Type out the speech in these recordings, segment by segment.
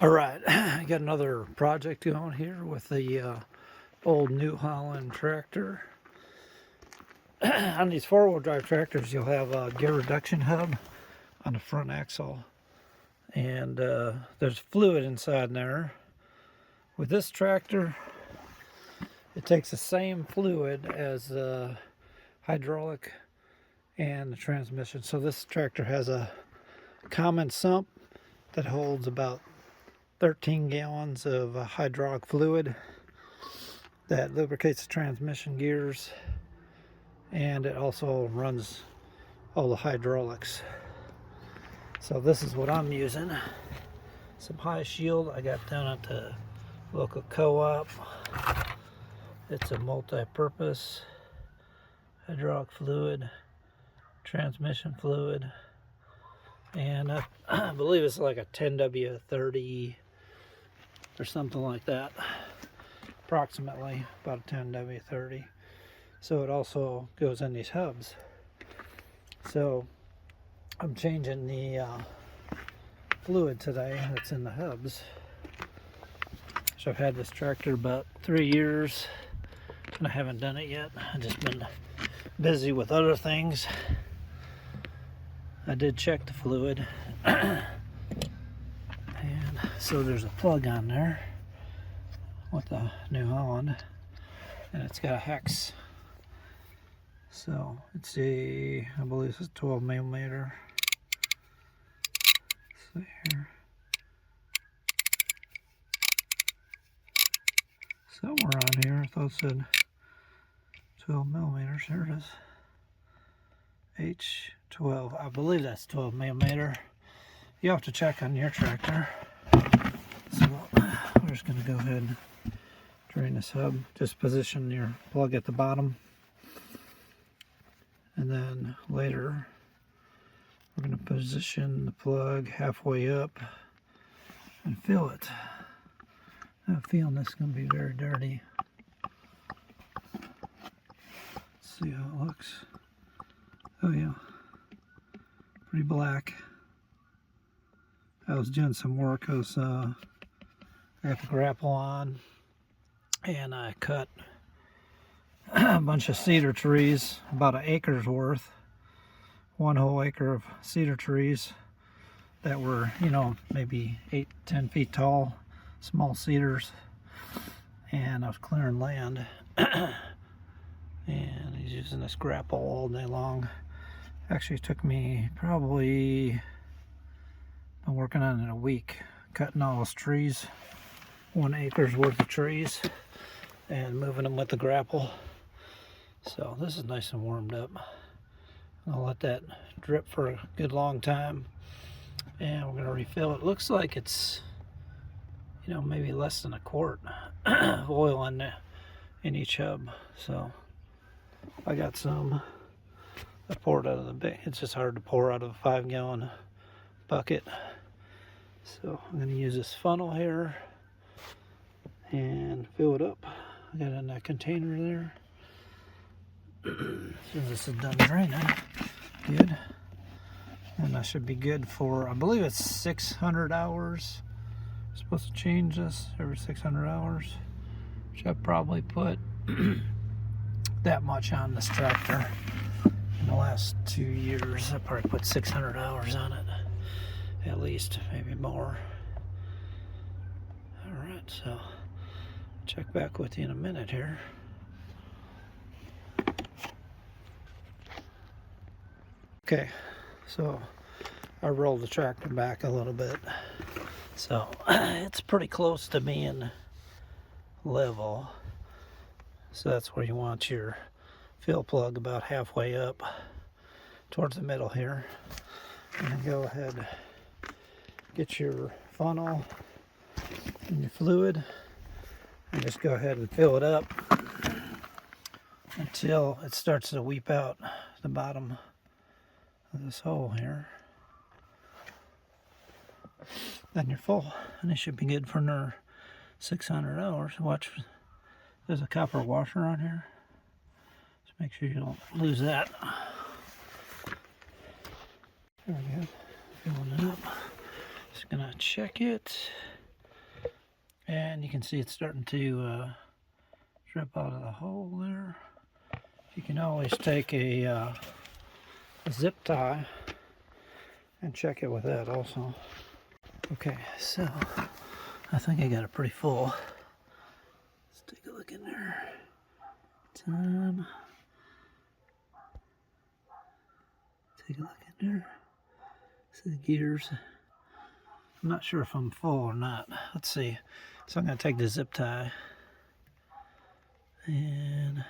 All right, I got another project going here with the old New Holland tractor. On these four-wheel drive tractors, you'll have a gear reduction hub on the front axle, and there's fluid inside there. With this tractor, it takes the same fluid as the hydraulic and the transmission. So this tractor has a common sump that holds about 13 gallons of hydraulic fluid that lubricates the transmission gears, and it also runs all the hydraulics. So this is what I'm using. Some high shield I got down at the local co-op. It's a multi-purpose hydraulic fluid, transmission fluid, and I believe it's like a 10W30 or something like that, approximately about a 10W30. So it also goes in these hubs. So I'm changing the fluid today that's in the hubs. So I've had this tractor about 3 years and I haven't done it yet. I've just been busy with other things. I did check the fluid. And so there's a plug on there with the New Holland, and it's got a hex. So it's I believe it's 12 millimeter. See here. Somewhere on here, I thought it said 12 millimeters. There it is. H12. I believe that's 12 millimeter. You have to check on your tractor. So we're just going to go ahead and drain this hub. Just position your plug at the bottom. And then later, we're going to position the plug halfway up and fill it. I have a feeling this is going to be very dirty. Let's see how it looks. Oh yeah, pretty black. I was doing some work. I got the grapple on, and I cut a bunch of cedar trees, about an acre's worth, one whole acre of cedar trees that were, maybe 8-10 feet tall, small cedars, and I was clearing land, and he's using this grapple all day long. Actually, it took me probably, been working on it a week, cutting all those trees, 1 acre's worth of trees, and moving them with the grapple. So this is nice and warmed up. I'll let that drip for a good long time, and we're going to refill it. Looks like it's, maybe less than a quart of oil in each hub. So I got some. I poured out of the big. It's just hard to pour out of a 5-gallon bucket. So I'm going to use this funnel here and fill it up. I got it in that container there. As soon as this is done draining, good. And I should be good for, I believe it's 600 hours. I'm supposed to change this every 600 hours, which I probably put that much on this tractor in the last 2 years. I probably put 600 hours on it, at least, maybe more. All right, so check back with you in a minute here. Okay, so I rolled the tractor back a little bit, so it's pretty close to being level. So that's where you want your fill plug, about halfway up towards the middle here. And go ahead, get your funnel and your fluid, and just go ahead and fill it up until it starts to weep out the bottom of this hole here. Then you're full, and it should be good for another 600 hours. Watch, there's a copper washer on here. Just make sure you don't lose that. There we go. Filling it up. Just gonna check it. And you can see it's starting to drip out of the hole there. You can always take a zip tie and check it with that also. Okay, so I think I got it pretty full. Let's take a look in there. Take a look in there. See the gears. I'm not sure if I'm full or not. Let's see. So I'm going to take the zip tie and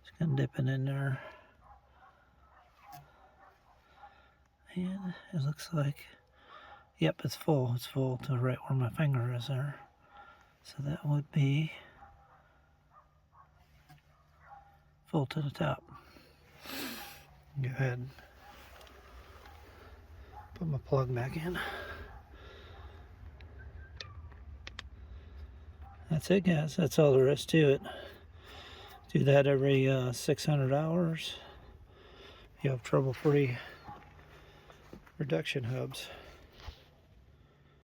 just going to dip it in there. And it looks like, yep, it's full. It's full to right where my finger is there. So that would be full to the top. Go ahead. Put my plug back in. That's it, guys. That's all there is to it. Do that every 600 hours. You have trouble-free reduction hubs.